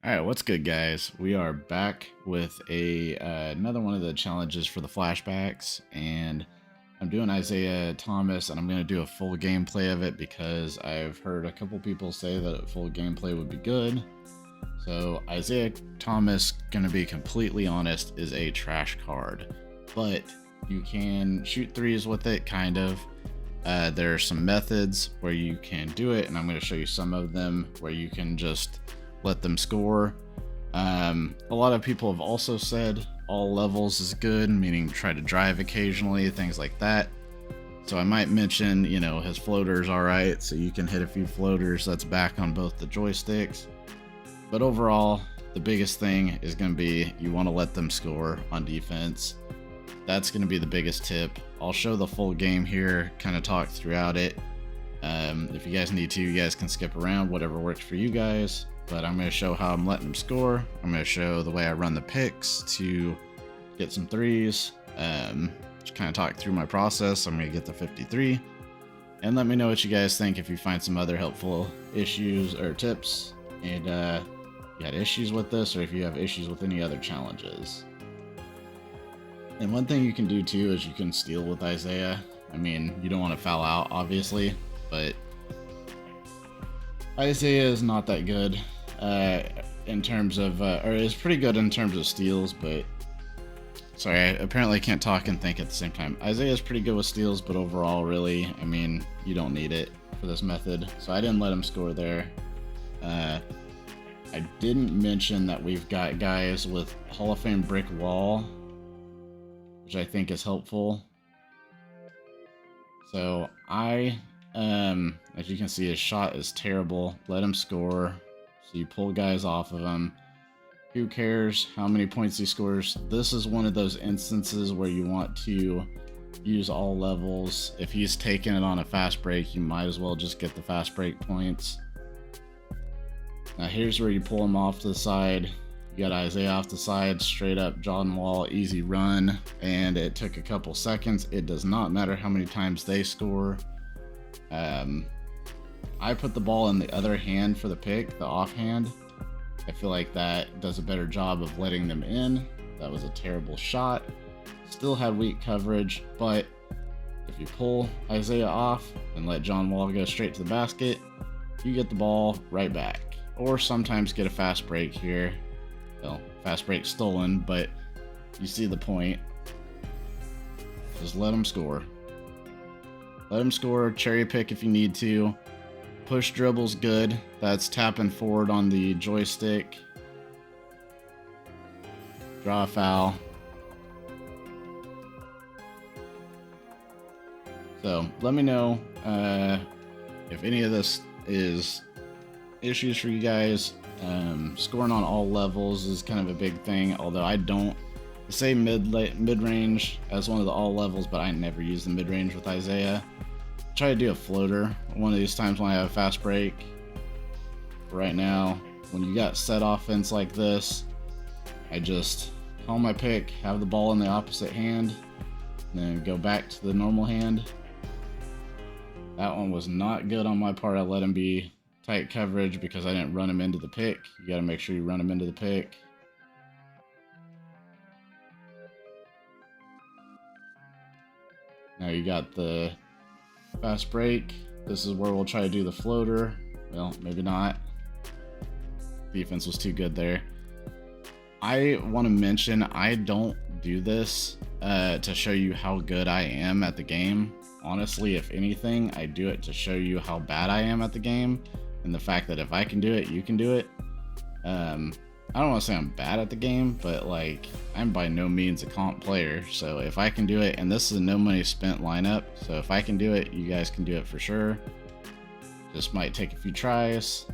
Alright, what's good, guys? We are back with another one of the challenges for the flashbacks, and I'm doing Isaiah Thomas, and I'm going to do a full gameplay of it because I've heard a couple people say that a full gameplay would be good. So Isaiah Thomas, going to be completely honest, is a trash card, but you can shoot threes with it, kind of. There are some methods where you can do it, and I'm going to show you some of them where you can just let them score. A lot of people have also said all levels is good, meaning try to drive occasionally, things like that. So I might mention, his floater's alright, so you can hit a few floaters. That's back on both the joysticks. But overall, the biggest thing is going to be you want to let them score on defense. That's going to be the biggest tip. I'll show the full game here, kind of talk throughout it. If you guys need to, you guys can skip around, whatever works for you guys. But I'm going to show how I'm letting them score. I'm going to show the way I run the picks to get some threes. Just kind of talk through my process. I'm going to get the 53. And let me know what you guys think if you find some other helpful issues or tips. And you had issues with this, or if you have issues with any other challenges. And one thing you can do too is you can steal with Isaiah. I mean, you don't want to foul out, obviously, but Isaiah is not that good in terms of, or is pretty good in terms of steals, but sorry, I apparently can't talk and think at the same time. Isaiah is pretty good with steals, but overall, really, I mean, you don't need it for this method. So I didn't let him score there. I didn't mention that we've got guys with Hall of Fame brick wall, which I think is helpful. So as you can see, his shot is terrible. Let him score. So you pull guys off of him. Who cares how many points he scores? This is one of those instances where you want to use all levels. If he's taking it on a fast break, you might as well just get the fast break points. Now here's where you pull him off to the side. You got Isaiah off the side, straight up John Wall, easy run, and it took a couple seconds. It does not matter how many times they score. I put the ball in the other hand for the pick, the offhand. I feel like that does a better job of letting them in. That was a terrible shot. Still had weak coverage, but if you pull Isaiah off and let John Wall go straight to the basket, you get the ball right back. Or sometimes get a fast break here. Well, fast break stolen, but you see the point. Just let them score. Let them score, cherry pick if you need to. Push dribble's good. That's tapping forward on the joystick. Draw a foul. So let me know if any of this is issues for you guys. Scoring on all levels is kind of a big thing, although I don't say mid-range as one of the all levels, but I never use the mid-range with Isaiah. Try to do a floater one of these times when I have a fast break. Right now, when you got set offense like this, I just call my pick, have the ball in the opposite hand, and then go back to the normal hand. That one was not good on my part. I let him be tight coverage because I didn't run him into the pick. You got to make sure you run him into the pick. Now you got the fast break. This is where we'll try to do the floater. Well, maybe not. Defense was too good there. I want to mention I don't do this to show you how good I am at the game. Honestly, if anything, I do it to show you how bad I am at the game, and the fact that if I can do it, you can do it. I don't want to say I'm bad at the game, but like, I'm by no means a comp player. So if I can do it, and this is a no money spent lineup, so if I can do it, you guys can do it for sure. This might take a few tries.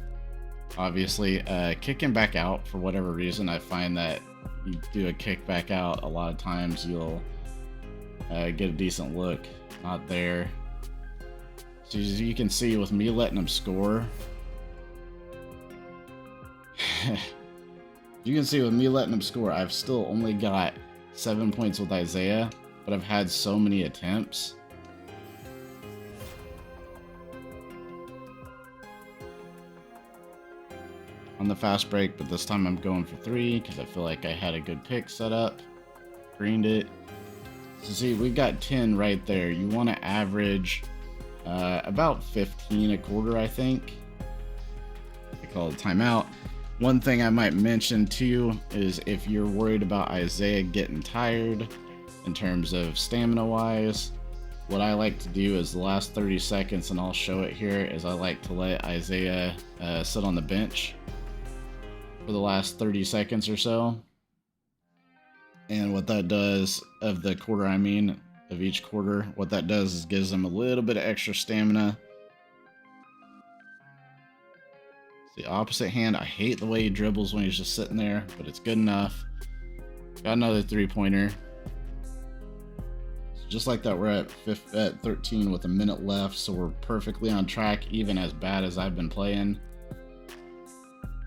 Obviously, kicking back out for whatever reason, I find that you do a kick back out, a lot of times you'll get a decent look. Not there. So as you can see, with me letting him score, you can see with me letting him score, I've still only got 7 points with Isaiah, but I've had so many attempts. on the fast break, but this time I'm going for 3 because I feel like I had a good pick set up. Greened it. So see, we got 10 right there. You want to average about 15 a quarter, I think. I call it timeout. One thing I might mention too is if you're worried about Isaiah getting tired in terms of stamina wise, what I like to do is the last 30 seconds, and I'll show it here, is I like to let Isaiah sit on the bench for the last 30 seconds or so. And what that does, of the quarter I mean, of each quarter, what that does is gives them a little bit of extra stamina. The opposite hand, I hate the way he dribbles when he's just sitting there, but it's good enough. Got another 3-pointer. So just like that, we're at 13 with a minute left, so we're perfectly on track, even as bad as I've been playing.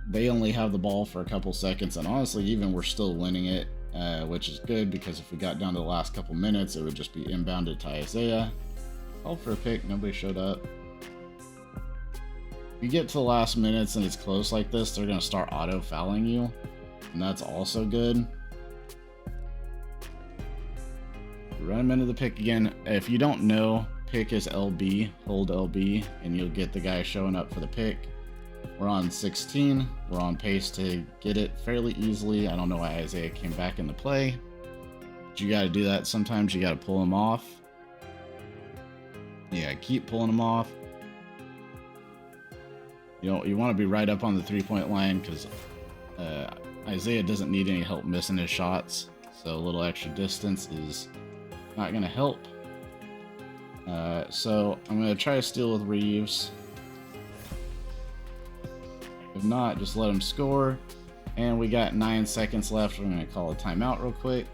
They only have the ball for a couple seconds, and honestly, even we're still winning it, which is good, because if we got down to the last couple minutes, it would just be inbounded to Isaiah. Called for a pick, nobody showed up. If you get to the last minutes and it's close like this, they're going to start auto fouling you, and that's also good. Run them into the pick again. If you don't know, pick is LB, hold LB, and you'll get the guy showing up for the pick. We're on 16. We're on pace to get it fairly easily. I don't know why Isaiah came back into play, but you got to do that. Sometimes you got to pull him off. Yeah, keep pulling him off. You know, you want to be right up on the 3-point line, because Isaiah doesn't need any help missing his shots, so a little extra distance is not going to help. So I'm going to try to steal with Reeves. If not, just let him score. And we got 9 seconds left. We're going to call a timeout real quick.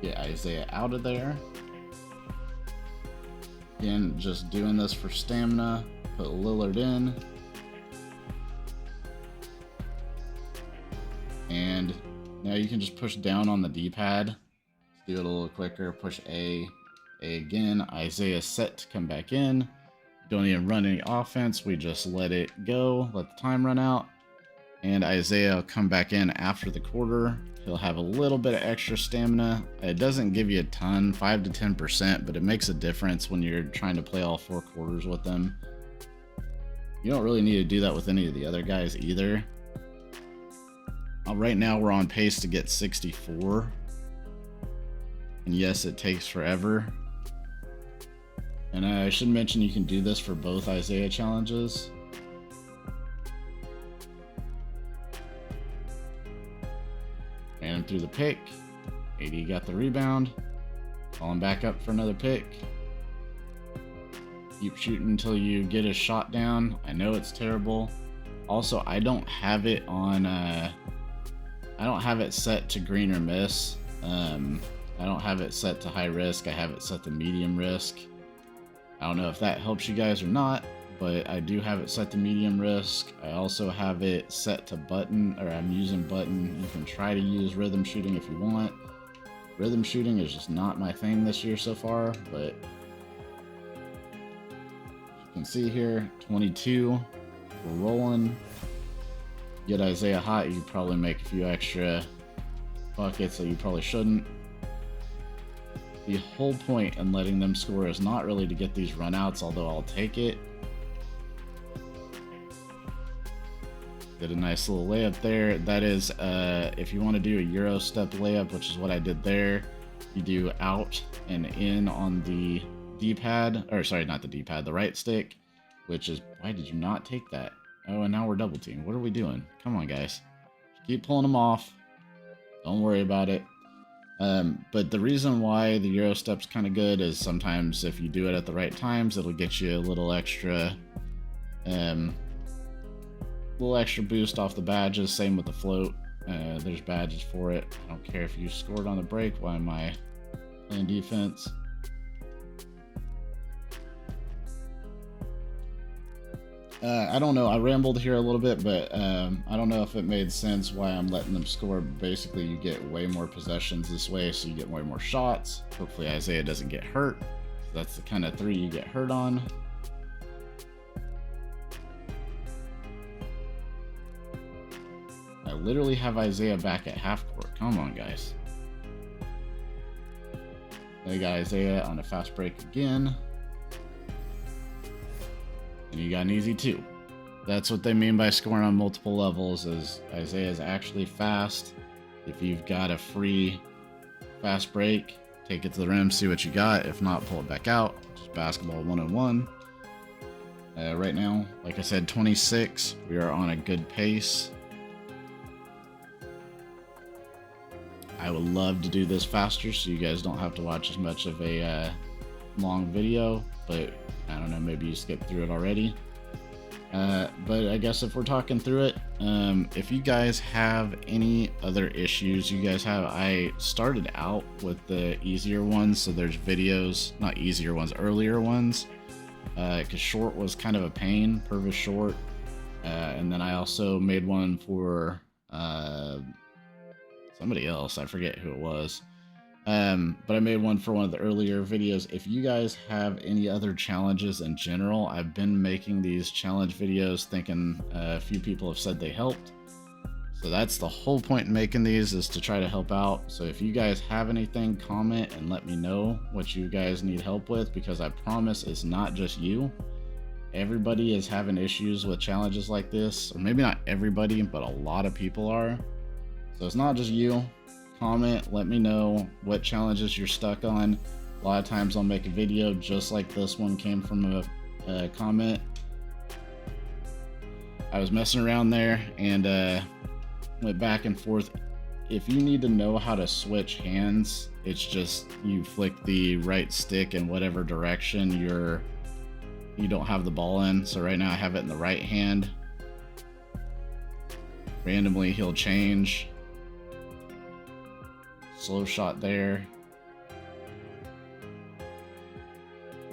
Get Isaiah out of there. Again, just doing this for stamina. Put Lillard in. And now you can just push down on the D-pad. Do it a little quicker. Push A again. Isaiah set to come back in. Don't even run any offense. We just let it go. Let the time run out. And Isaiah will come back in after the quarter. He'll have a little bit of extra stamina. It doesn't give you a ton, 5 to 10%, but it makes a difference when you're trying to play all 4 quarters with them. You don't really need to do that with any of the other guys either. Right now we're on pace to get 64. And yes, it takes forever. And I should mention you can do this for both Isaiah challenges. Ran him through the pick. AD got the rebound. Call him back up for another pick. Keep shooting until you get his shot down. I know it's terrible. Also, I don't have it on. I don't have it set to green or miss. I don't have it set to high risk. I have it set to medium risk. I don't know if that helps you guys or not, but I do have it set to medium risk. I also have it set to button, or I'm using button. You can try to use rhythm shooting if you want. Rhythm shooting is just not my thing this year so far, but you can see here, 22, we're rolling. Get Isaiah hot, you probably make a few extra buckets that you probably shouldn't. The whole point in letting them score is not really to get these runouts, although I'll take it. Did a nice little layup there. That is, if you want to do a Euro step layup, which is what I did there, you do out and in on the D-pad, or sorry, not the D-pad, the right stick, which is, why did you not take that? Oh, and now we're double teamed. What are we doing? Come on, guys. Keep pulling them off. Don't worry about it. But the reason why the Euro step's kind of good is sometimes if you do it at the right times, it'll get you a little extra boost off the badges. Same with the float. There's badges for it. I don't care if you scored on the break. Why am I playing defense? I don't know. I rambled here a little bit, but I don't know if it made sense why I'm letting them score. Basically, you get way more possessions this way, so you get way more shots. Hopefully, Isaiah doesn't get hurt. That's the kind of 3 you get hurt on. I literally have Isaiah back at half court. Come on, guys. They got Isaiah on a fast break again. And you got an easy 2. That's what they mean by scoring on multiple levels, is Isaiah is actually fast. If you've got a free fast break, take it to the rim, see what you got. If not, pull it back out. Just basketball 101. Right now, like I said, 26. We are on a good pace. I would love to do this faster so you guys don't have to watch as much of a long video, but I don't know, maybe you skipped through it already. But I guess if we're talking through it, if you guys have any other issues you guys have, I started out with the easier ones, so there's videos, not easier ones, earlier ones, because short was kind of a pain, Purvis short, and then I also made one for somebody else, I forget who it was. But I made one for one of the earlier videos. If you guys have any other challenges in general, I've been making these challenge videos thinking a few people have said they helped. So that's the whole point in making these, is to try to help out. So if you guys have anything, comment and let me know what you guys need help with, because I promise it's not just you. Everybody is having issues with challenges like this, or maybe not everybody, but a lot of people are. So it's not just you. Comment, let me know what challenges you're stuck on. A lot of times I'll make a video just like this one came from a comment. I was messing around there and went back and forth. If you need to know how to switch hands, it's just you flick the right stick in whatever direction you don't have the ball in. So right now I have it in the right hand. Randomly he'll change. Slow shot there.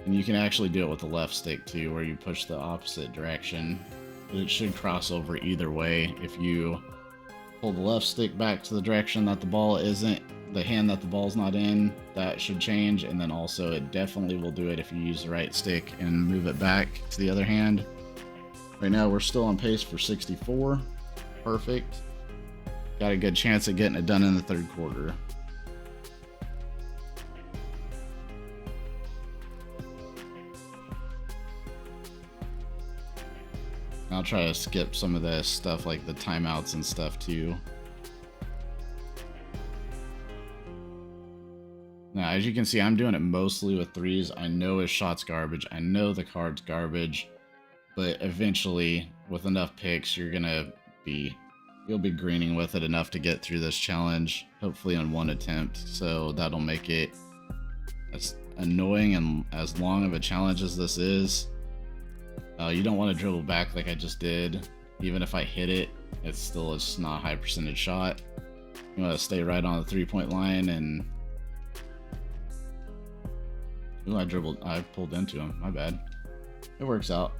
And you can actually do it with the left stick too, where you push the opposite direction. But it should cross over either way. If you pull the left stick back to the direction that the ball isn't, the hand that the ball's not in, that should change. And then also it definitely will do it if you use the right stick and move it back to the other hand. Right now we're still on pace for 64. Perfect. Got a good chance of getting it done in the third quarter. I'll try to skip some of the stuff like the timeouts and stuff too. Now, as you can see, I'm doing it mostly with threes. I know his shot's garbage. I know the card's garbage, but eventually with enough picks, you'll be greening with it enough to get through this challenge, hopefully on one attempt. So that'll make it as annoying and as long of a challenge as this is. You don't want to dribble back like I just did. Even if I hit it, it's still just not a high percentage shot. You want to stay right on the 3-point line and... Ooh, I pulled into him, my bad. It works out.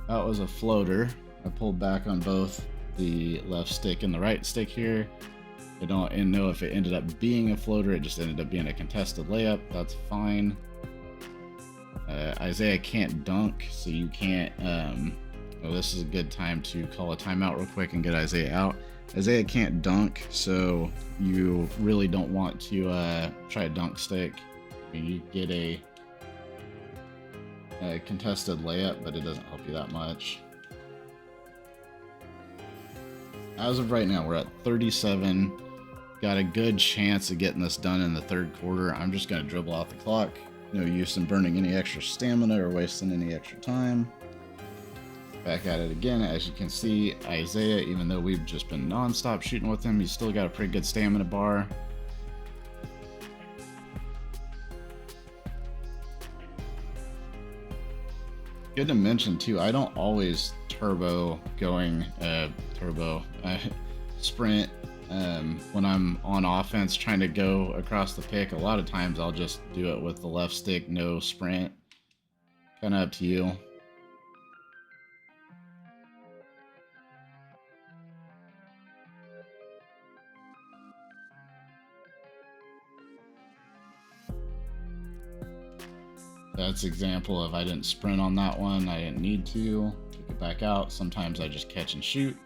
That was a floater. I pulled back on both the left stick and the right stick here. I don't know if it ended up being a floater, it just ended up being a contested layup. That's fine. Isaiah can't dunk, so you can't... well, this is a good time to call a timeout real quick and get Isaiah out. Isaiah can't dunk, so you really don't want to try a dunk stick. I mean, you get a contested layup, but it doesn't help you that much. As of right now, we're at 37. Got a good chance of getting this done in the third quarter. I'm just going to dribble out the clock. No use in burning any extra stamina or wasting any extra time. Back at it again. As you can see, Isaiah, even though we've just been non-stop shooting with him, he's still got a pretty good stamina bar. Good to mention too, I don't always sprint when I'm on offense trying to go across the pick. A lot of times I'll just do it with the left stick, no sprint. Kind of up to you. That's example of I didn't sprint on that one. I didn't need to. Took it back out. Sometimes I just catch and shoot.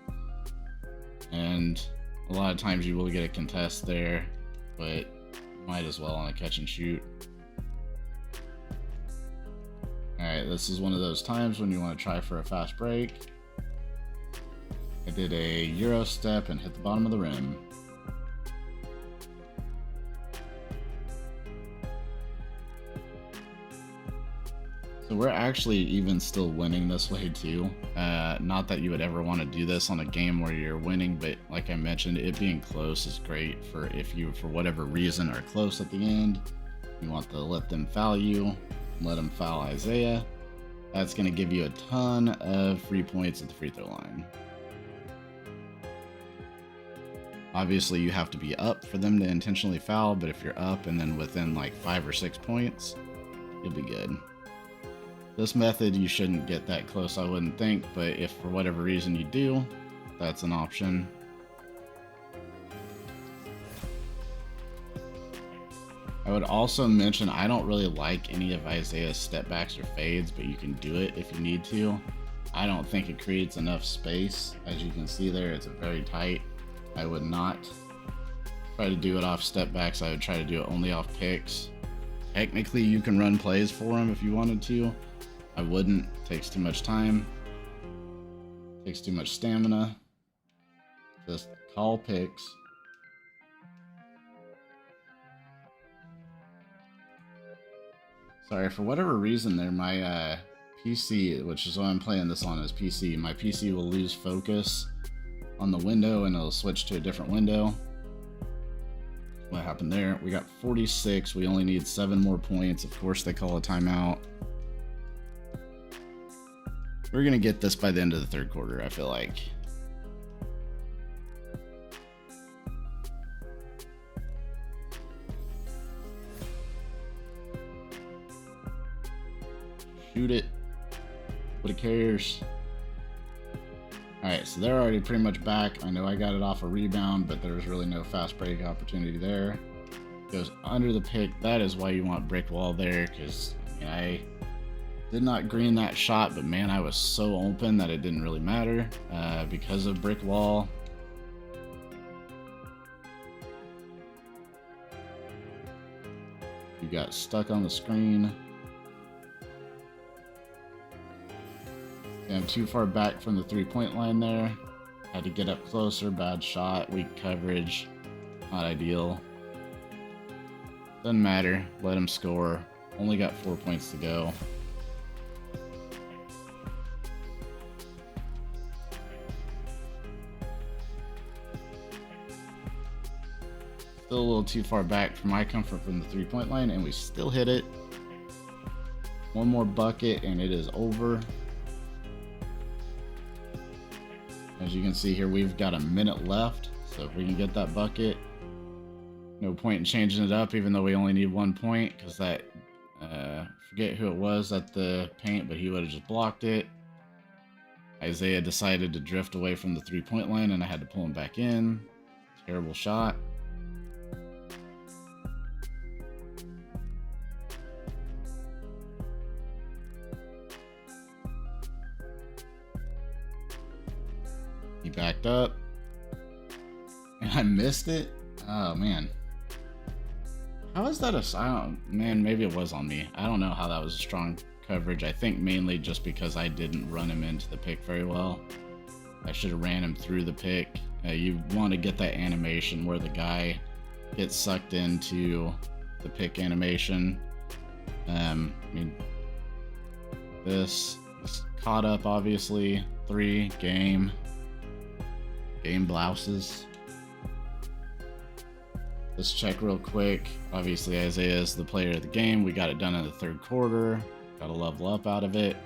And a lot of times you will get a contest there, but might as well on a catch and shoot. Alright, this is one of those times when you want to try for a fast break. I did a Euro step and hit the bottom of the rim. So we're actually even still winning this way too. Not that you would ever want to do this on a game where you're winning, but like I mentioned, it being close is great for if you, for whatever reason, are close at the end. You want to let them foul you, let them foul Isaiah. That's going to give you a ton of free points at the free throw line. Obviously, you have to be up for them to intentionally foul, but if you're up and then within like 5 or 6 points, you'll be good. This method, you shouldn't get that close, I wouldn't think, but if for whatever reason you do, that's an option. I would also mention I don't really like any of Isaiah's step backs or fades, but you can do it if you need to. I don't think it creates enough space. As you can see there, it's very tight. I would not try to do it off step backs. I would try to do it only off picks. Technically, you can run plays for him if you wanted to. I wouldn't. It takes too much time. It takes too much stamina. Just call picks. Sorry, for whatever reason there, my PC, which is what I'm playing this on, is PC. My PC will lose focus on the window and it'll switch to a different window. What happened there? We got 46. We only need 7 more points. Of course, they call a timeout. We're going to get this by the end of the third quarter, I feel like. Shoot it. What it cares. Alright, so they're already pretty much back. I know I got it off a rebound, but there was really no fast break opportunity there. Goes under the pick. That is why you want brick wall there, because I did not green that shot, but man, I was so open that it didn't really matter because of brick wall. You got stuck on the screen. I'm too far back from the 3-point line there. Had to get up closer. Bad shot. Weak coverage. Not ideal. Doesn't matter. Let him score. Only got 4 points to go. Still a little too far back for my comfort from the 3-point line, and we still hit it. One more bucket, and it is over. As you can see here, we've got a minute left, so if we can get that bucket, no point in changing it up, even though we only need 1 point, because that, forget who it was at the paint, but he would have just blocked it. Isaiah decided to drift away from the 3-point line, and I had to pull him back in. Terrible shot. He backed up, and I missed it. Oh man, how is that man, maybe it was on me. I don't know how that was a strong coverage. I think mainly just because I didn't run him into the pick very well. I should have ran him through the pick. You want to get that animation where the guy gets sucked into the pick animation. I mean, this is caught up, obviously. 3 game blouses. Let's check real quick. Obviously, Isaiah is the player of the game. We got it done in the third quarter. Got a level up out of it.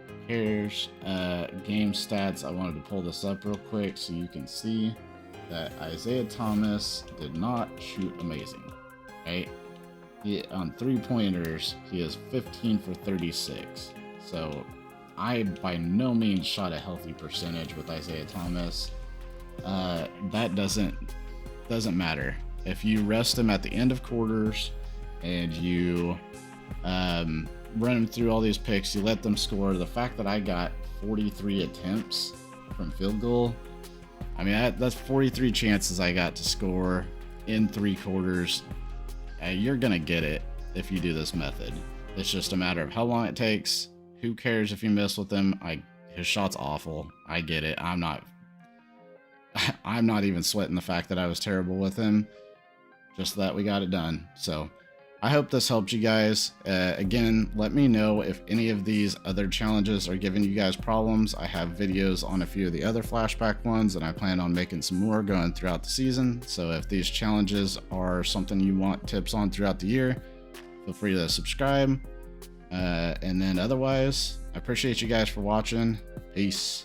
Who cares? Game stats. I wanted to pull this up real quick so you can see that Isaiah Thomas did not shoot amazing. Right? On 3-pointers, he is 15 for 36. So I by no means shot a healthy percentage with Isaiah Thomas. That doesn't matter. If you rest him at the end of quarters and you running through all these picks, you let them score. The fact that I got 43 attempts from field goal, I mean, that's 43 chances I got to score in 3 quarters. You're gonna get it if you do this method. It's just a matter of how long it takes. Who cares if you miss with him? His shot's awful. I get it. I'm not even sweating the fact that I was terrible with him. Just that we got it done. So I hope this helped you guys. Again, let me know if any of these other challenges are giving you guys problems. I have videos on a few of the other flashback ones, and I plan on making some more going throughout the season. So if these challenges are something you want tips on throughout the year, feel free to subscribe. And then otherwise, I appreciate you guys for watching. Peace.